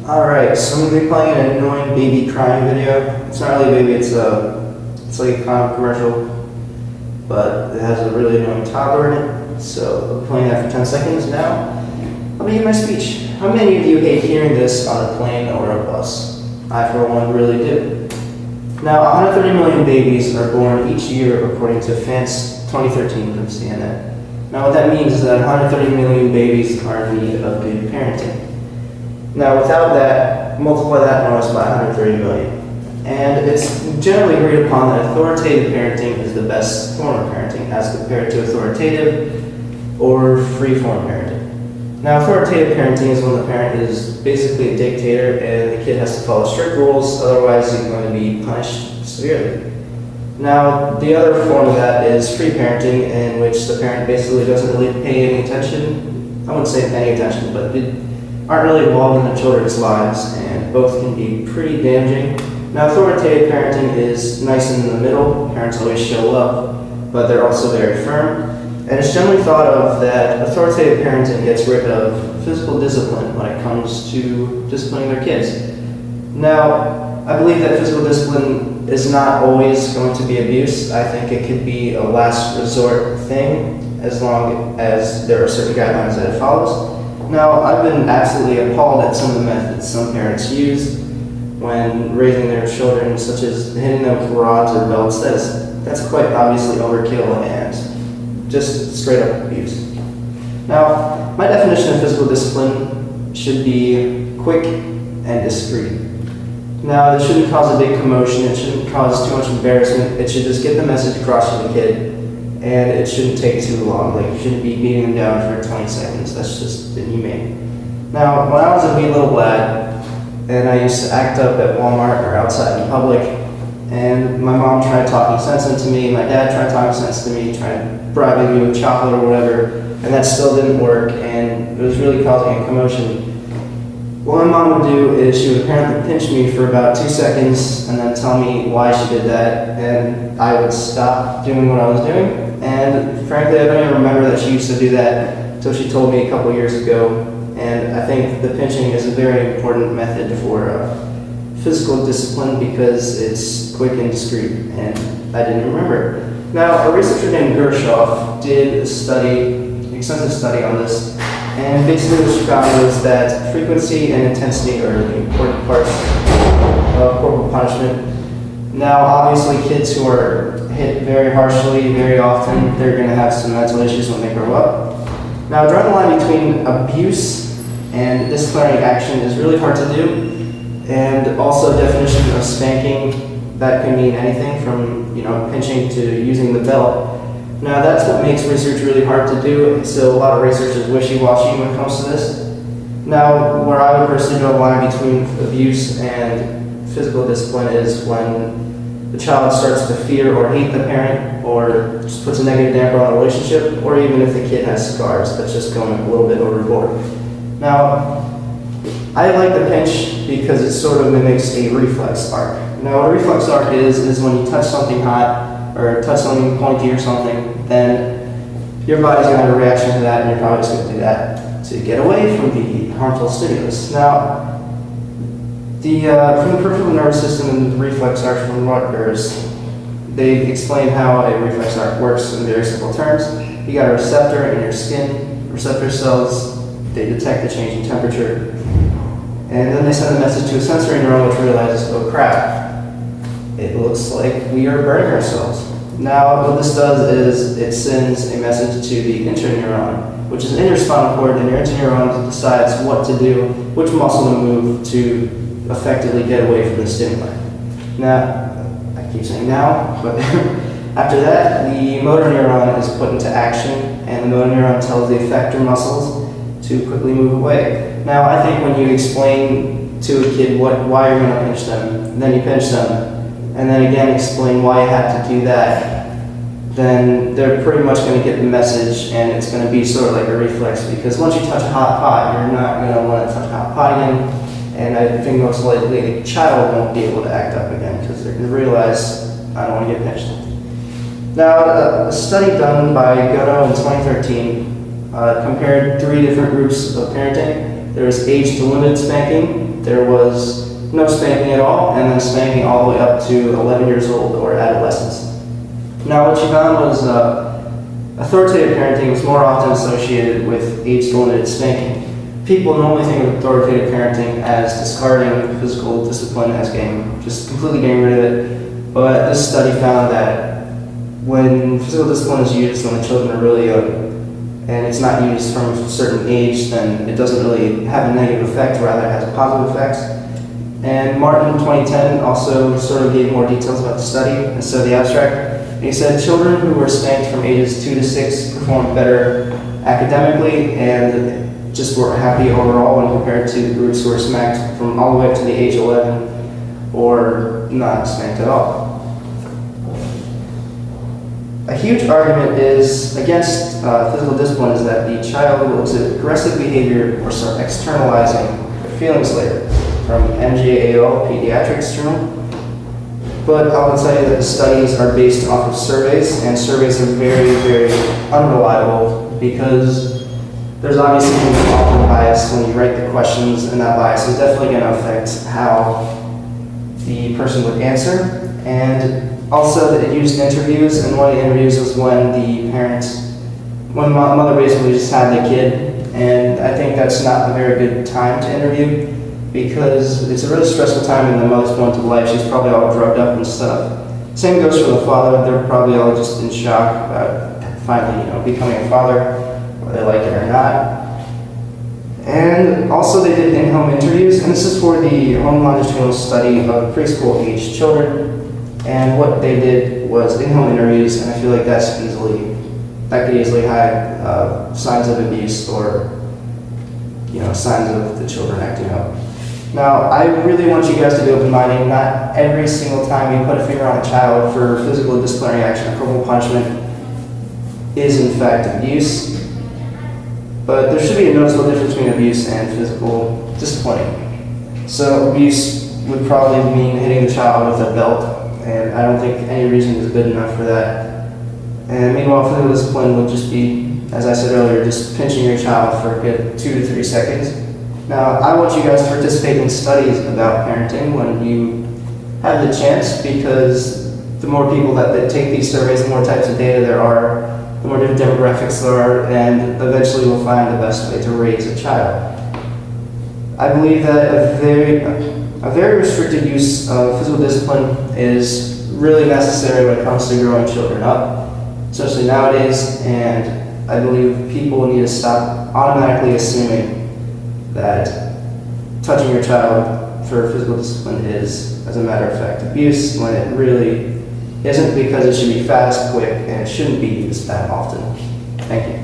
Alright, so I'm going to be playing an annoying baby crying video. It's not really a baby, it's like a kind of commercial, but it has a really annoying toddler in it. So I'll be playing that for 10 seconds now. I'll begin my speech. How many of you hate hearing this on a plane or a bus? I, for one, really do. Now, 130 million babies are born each year according to France 2013 from CNN. Now, what that means is that 130 million babies are in need of good parenting. Now, without that, multiply that noise by 130 million. And it's generally agreed upon that authoritative parenting is the best form of parenting as compared to authoritative or free-form parenting. Now, authoritative parenting is when the parent is basically a dictator and the kid has to follow strict rules, otherwise he's going to be punished severely. Now, the other form of that is free parenting, in which the parent basically doesn't really pay any attention. I wouldn't say any attention, but aren't really involved in their children's lives, and both can be pretty damaging. Now, authoritative parenting is nice and in the middle. Parents always show up, but they're also very firm. And it's generally thought of that authoritative parenting gets rid of physical discipline when it comes to disciplining their kids. Now, I believe that physical discipline is not always going to be abuse. I think it could be a last resort thing as long as there are certain guidelines that it follows. Now, I've been absolutely appalled at some of the methods some parents use when raising their children, such as hitting them with rods or belts. That's quite obviously overkill and just straight up abuse. Now, my definition of physical discipline should be quick and discreet. Now, it shouldn't cause a big commotion, it shouldn't cause too much embarrassment, it should just get the message across to the kid, and it shouldn't take too long. Like, you shouldn't be beating them down for 20 seconds, that's just inhumane. Now, when I was a wee little lad, and I used to act up at Walmart or outside in public, and my mom tried talking sense into me, my dad tried talking sense to me, tried bribing me with chocolate or whatever, and that still didn't work, and it was really causing a commotion. What my mom would do is she would apparently pinch me for about 2 seconds and then tell me why she did that, and I would stop doing what I was doing. And frankly, I don't even remember that she used to do that until she told me a couple years ago. And I think the pinching is a very important method for physical discipline because it's quick and discreet, and I didn't remember it. Now, a researcher named Gershoff did a extensive study on this, and basically what she found was that frequency and intensity are the important parts of corporal punishment. Now, obviously, kids who are hit very harshly, very often, they're going to have some mental issues when they grow up. Now, drawing the line between abuse and disciplinary action is really hard to do, and also definition of spanking, that can mean anything from pinching to using the belt. Now, that's what makes research really hard to do, so a lot of research is wishy-washy when it comes to this. Now, where I would personally draw the line between abuse and physical discipline is when the child starts to fear or hate the parent, or just puts a negative damper on the relationship, or even if the kid has scars, that's just going a little bit overboard. Now, I like the pinch because it sort of mimics a reflex arc. Now, what a reflex arc is when you touch something hot, or touch something pointy or something, then your body's going to have a reaction to that, and you're probably just going to do that to get away from the harmful stimulus. Now, from the peripheral nervous system and the reflex arc from Rutgers, they explain how a reflex arc works in very simple terms. You got a receptor in your skin. Receptor cells, they detect the change in temperature, and then they send a message to a sensory neuron which realizes, oh crap, it looks like we are burning ourselves. Now, what this does is it sends a message to the interneuron, which is an interspinal cord, and your interneuron decides what to do, which muscle to move to effectively get away from the stimuli. Now, I keep saying now, but after that, the motor neuron is put into action, and the motor neuron tells the effector muscles to quickly move away. Now, I think when you explain to a kid why you're going to pinch them, then you pinch them, and then again explain why you have to do that, then they're pretty much going to get the message, and it's going to be sort of like a reflex, because once you touch a hot pot, you're not going to want to touch a hot pot again, and I think most likely the child won't be able to act up again because they're going to realize, I don't want to get pinched. Now, a study done by Goto in 2013 compared 3 different groups of parenting. There was age to limited spanking, there was no spanking at all, and then spanking all the way up to 11 years old or adolescence. Now what she found was authoritative parenting was more often associated with age to limited spanking. People normally think of authoritative parenting as discarding physical discipline as just completely getting rid of it. But this study found that when physical discipline is used when the children are really young, and it's not used from a certain age, then it doesn't really have a negative effect, rather it has positive effects. And Martin in 2010 also sort of gave more details about the study instead of the abstract. And he said children who were spanked from ages 2 to 6 performed better academically and just were happy overall when compared to the groups who were smacked from all the way up to the age 11 or not spanked at all. A huge argument is against physical discipline is that the child will exhibit aggressive behavior or start externalizing their feelings later, from MGAO Pediatrics Journal. But I will tell you that the studies are based off of surveys, and surveys are very, very unreliable because there's obviously going to be awful bias when you write the questions, and that bias is definitely going to affect how the person would answer. And also that it used interviews, and one of the interviews was when the mother basically just had the kid, and I think that's not a very good time to interview because it's a really stressful time in the mother's point of life. She's probably all drugged up and stuff. Same goes for the father. They're probably all just in shock about finally, becoming a father, whether they like it or not. And also they did in-home interviews, and this is for the home longitudinal study of preschool-aged children. And what they did was in-home interviews, and I feel like that could easily hide signs of abuse or signs of the children acting up. Now, I really want you guys to be open-minded. Not every single time you put a finger on a child for physical disciplinary action or corporal punishment is in fact abuse. But there should be a noticeable difference between abuse and physical disciplining. So abuse would probably mean hitting the child with a belt, and I don't think any reason is good enough for that. And meanwhile, physical discipline would just be, as I said earlier, just pinching your child for a good 2 to 3 seconds. Now, I want you guys to participate in studies about parenting when you have the chance, because the more people that take these surveys, the more types of data there are, the more different demographics there are, and eventually we'll find the best way to raise a child. I believe that a very restricted use of physical discipline is really necessary when it comes to growing children up, especially nowadays, and I believe people need to stop automatically assuming that touching your child for physical discipline is, as a matter of fact, abuse, when it really isn't, because it should be fast, quick, and it shouldn't be used that often. Thank you.